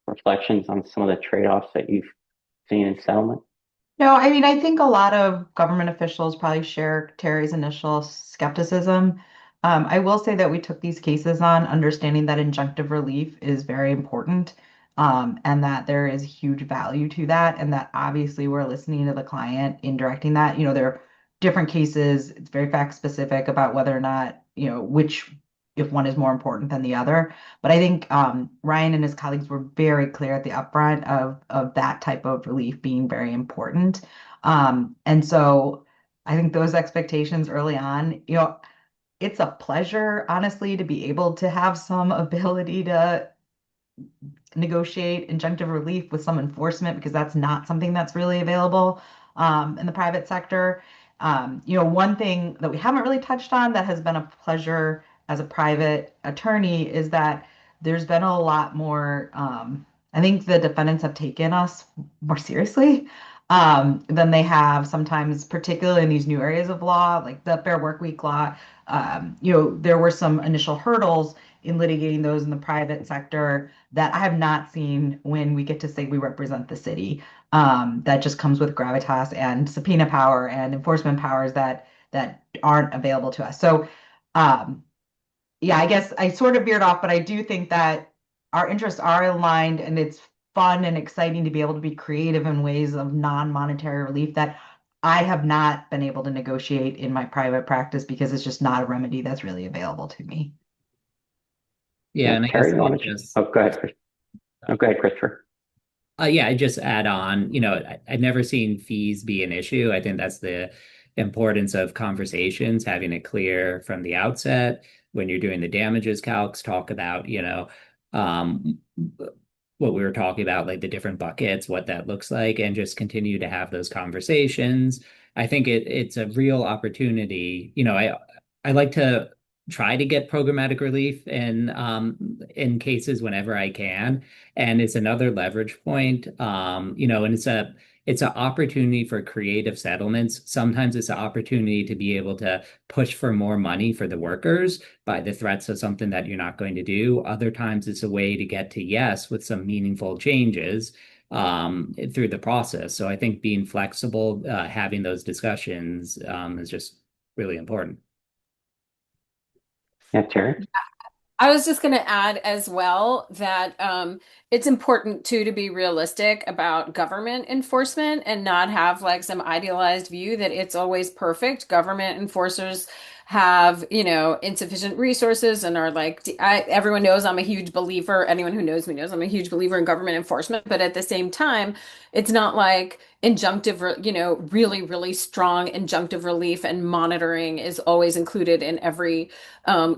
reflections on some of the trade-offs that you've seen in settlement? No, I mean, I think a lot of government officials probably share Terry's initial skepticism. I will say that we took these cases on understanding that injunctive relief is very important, and that there is huge value to that, and that obviously we're listening to the client in directing that. There are different cases, it's very fact specific about whether or not, if one is more important than the other. But I think Ryan and his colleagues were very clear at the upfront of that type of relief being very important. And so I think those expectations early on, it's a pleasure, honestly, to be able to have some ability to negotiate injunctive relief with some enforcement, because that's not something that's really available in the private sector. One thing that we haven't really touched on that has been a pleasure as a private attorney is that there's been a lot more. I think the defendants have taken us more seriously than they have sometimes, particularly in these new areas of law, like the Fair Work Week law. There were some initial hurdles in litigating those in the private sector that I have not seen when we get to say we represent the city. That just comes with gravitas and subpoena power and enforcement powers that that aren't available to us. So, um, yeah, I guess I sort of veered off, but I do think that our interests are aligned and it's fun and exciting to be able to be creative in ways of non-monetary relief that I have not been able to negotiate in my private practice because it's just not a remedy that's really available to me. Yeah, Yeah, and I guess Terry, you I want to? just Oh, go ahead, Chris. Oh, go ahead, Christopher. yeah, I just add on, I've never seen fees be an issue. I think that's the importance of conversations, having it clear from the outset. When you're doing the damages calcs, talk about, um, what we were talking about, like the different buckets, what that looks like, and just continue to have those conversations. I think it's a real opportunity. I like to try to get programmatic relief in cases whenever I can, and it's another leverage point. And it's an opportunity for creative settlements. Sometimes it's an opportunity to be able to push for more money for the workers by the threats of something that you're not going to do. Other times it's a way to get to yes with some meaningful changes through the process. So I think being flexible, having those discussions is just really important. Yeah, Terry. I was just going to add as well that it's important too to be realistic about government enforcement and not have like some idealized view that it's always perfect. Government enforcers have, insufficient resources and are like, everyone knows I'm a huge believer. Anyone who knows me knows I'm a huge believer in government enforcement. But at the same time, it's not like really, really strong injunctive relief and monitoring is always included in every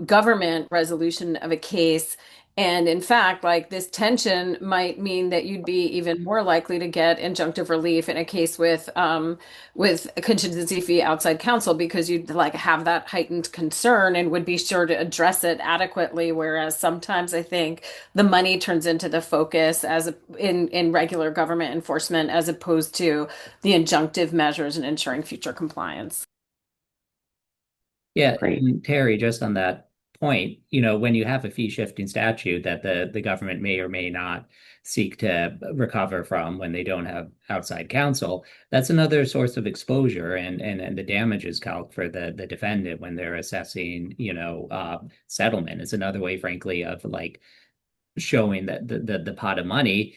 government resolution of a case. And in fact, like this tension might mean that you'd be even more likely to get injunctive relief in a case with a contingency fee outside counsel because you'd like have that heightened concern and would be sure to address it adequately. Whereas sometimes I think the money turns into the focus in regular government enforcement as opposed to the injunctive measures and ensuring future compliance. Yeah, Great. and Terry, just on that point, when you have a fee shifting statute that the government may or may not seek to recover from when they don't have outside counsel, that's another source of exposure and the damages calc for the defendant when they're assessing, settlement is another way, frankly, of like showing that the pot of money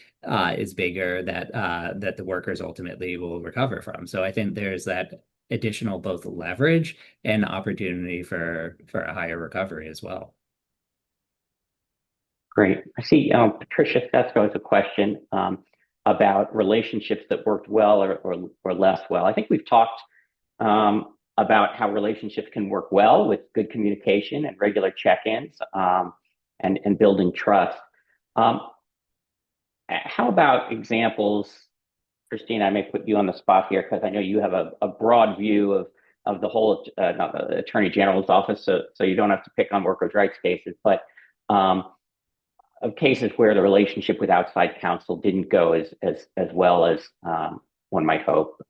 is bigger that the workers ultimately will recover from. So I think there's that additional both leverage and opportunity for a higher recovery as well. Great. I see Patricia Sesko has a question about relationships that worked well or less well. I think we've talked about how relationships can work well with good communication and regular check-ins and building trust. Um, how about examples, Christine? I may put you on the spot here because I know you have a broad view of the whole not the Attorney General's office, so you don't have to pick on workers' rights cases, but um, of cases where the relationship with outside counsel didn't go as well as one might hope,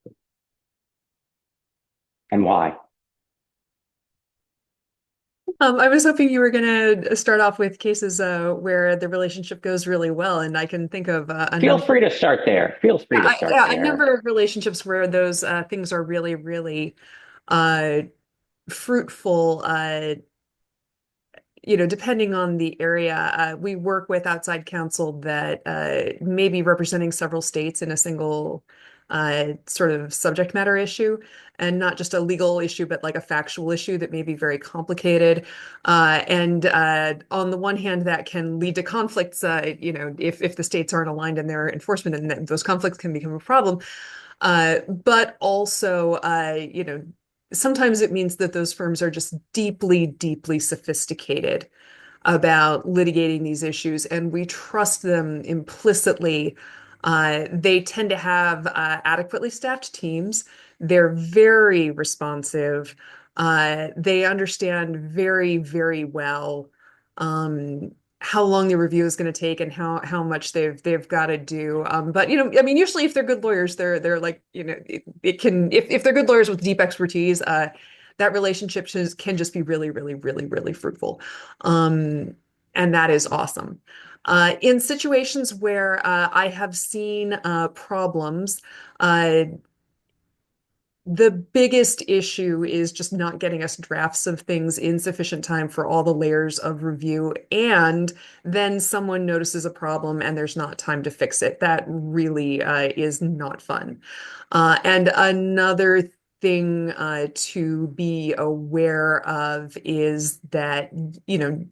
and why. I was hoping you were going to start off with cases where the relationship goes really well, and I can think of a Feel number. free to start there. Feel free to start Yeah, a there. number of relationships where those things are really, really uh, fruitful. Depending on the area, we work with outside counsel that may be representing several states in a single sort of subject matter issue, and not just a legal issue, but like a factual issue that may be very complicated. And on the one hand, that can lead to conflicts, if the states aren't aligned in their enforcement, and those conflicts can become a problem. But also, sometimes it means that those firms are just deeply, deeply sophisticated about litigating these issues, and we trust them implicitly. They tend to have adequately staffed teams. They're very responsive. They understand very, very well um, how long the review is going to take and how much they've got to do. But I mean, usually if they're good lawyers, they're like, it can if they're good lawyers with deep expertise, that relationship can just be really, really, really, really fruitful. Um, and that is awesome. In situations where I have seen problems, uh, The biggest issue is just not getting us drafts of things in sufficient time for all the layers of review. And then someone notices a problem and there's not time to fix it. That really is not fun. And another thing to be aware of is that,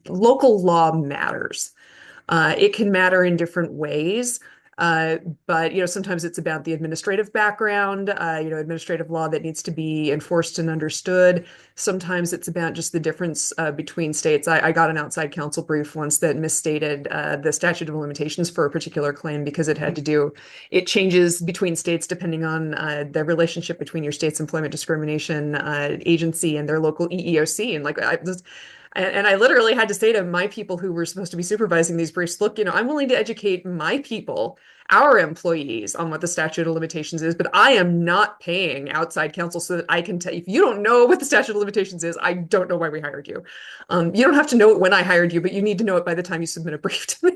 local law matters. It can matter in different ways. Uh, but sometimes it's about the administrative background, administrative law that needs to be enforced and understood. Sometimes it's about just the difference between states. I got an outside counsel brief once that misstated the statute of limitations for a particular claim because it changes between states depending on the relationship between your state's employment discrimination agency and their local EEOC. And I literally had to say to my people who were supposed to be supervising these briefs, look, I'm willing to educate my people, our employees, on what the statute of limitations is, but I am not paying outside counsel so that I can tell if you don't know what the statute of limitations is, I don't know why we hired you. You don't have to know it when I hired you, but you need to know it by the time you submit a brief to me.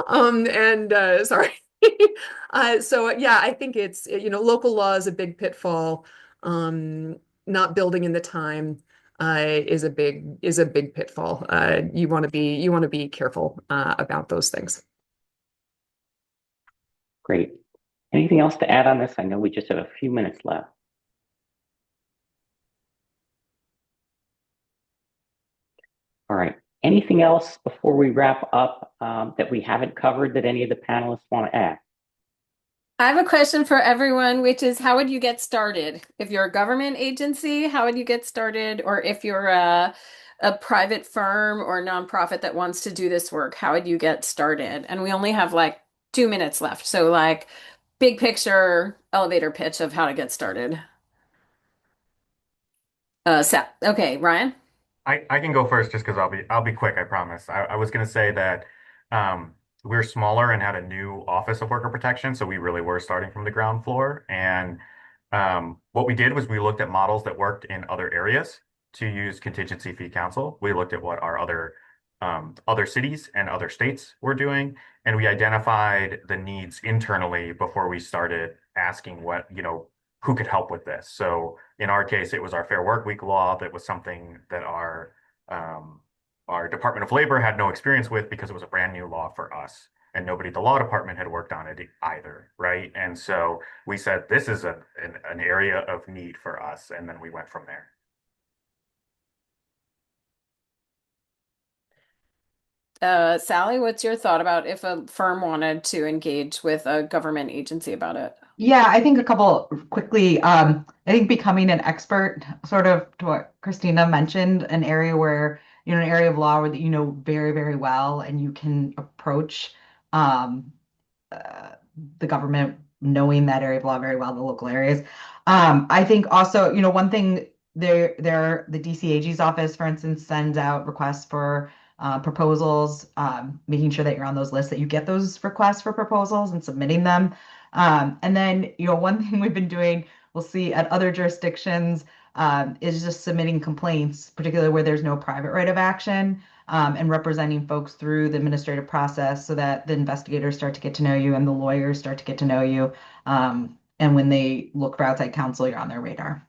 And sorry. So yeah, I think it's, local law is a big pitfall. Not building in the time is a big pitfall. You want to be careful about those things. Great. Anything else to add on this? I know we just have a few minutes left. All right. Anything else before we wrap up that we haven't covered that any of the panelists want to add? I have a question for everyone, which is how would you get started? If you're a government agency, how would you get started? Or if you're a private firm or nonprofit that wants to do this work, how would you get started? And we only have like 2 minutes left. So like big picture elevator pitch of how to get started. Okay, Ryan. I can go first just because I'll be quick, I promise. I was gonna say that we're smaller and had a new Office of Worker Protection, so we really were starting from the ground floor. And what we did was we looked at models that worked in other areas to use contingency fee counsel. We looked at what our other cities and other states were doing, and we identified the needs internally before we started asking who could help with this. So in our case, it was our Fair Work Week law that was something that our Department of Labor had no experience with because it was a brand new law for us, and nobody at the law department had worked on it either, right? And so we said this is an area of need for us, and then we went from there. Sally, what's your thought about if a firm wanted to engage with a government agency about it? Yeah, I think a couple quickly. I think becoming an expert, sort of to what Christina mentioned, an area of law where that you know very, very well, and you can approach um, uh, the government knowing that area of law very well, the local areas. I think also, one thing the DCAG's office, for instance, sends out requests for proposals, making sure that you're on those lists, that you get those requests for proposals and submitting them. And then, one thing we've been doing, we'll see at other jurisdictions, is just submitting complaints, particularly where there's no private right of action, and representing folks through the administrative process so that the investigators start to get to know you and the lawyers start to get to know you. And when they look for outside counsel, you're on their radar.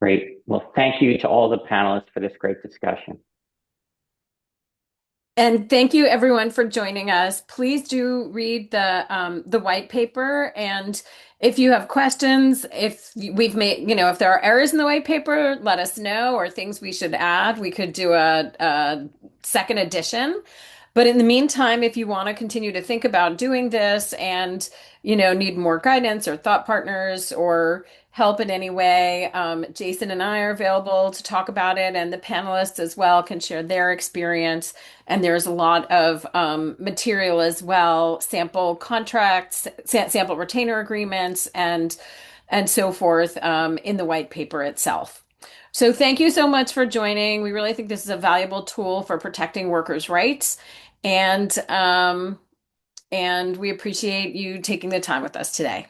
Great. Well, thank you to all the panelists for this great discussion. And thank you everyone for joining us. Please do read the white paper. And if you have questions, if if there are errors in the white paper, let us know, or things we should add. We could do a second edition. But in the meantime, if you want to continue to think about doing this and, need more guidance or thought partners or help in any way, Jason and I are available to talk about it, and the panelists as well can share their experience. And there's a lot of material as well, sample contracts, sample retainer agreements, and so forth in the white paper itself. So thank you so much for joining. We really think this is a valuable tool for protecting workers' rights. And we appreciate you taking the time with us today.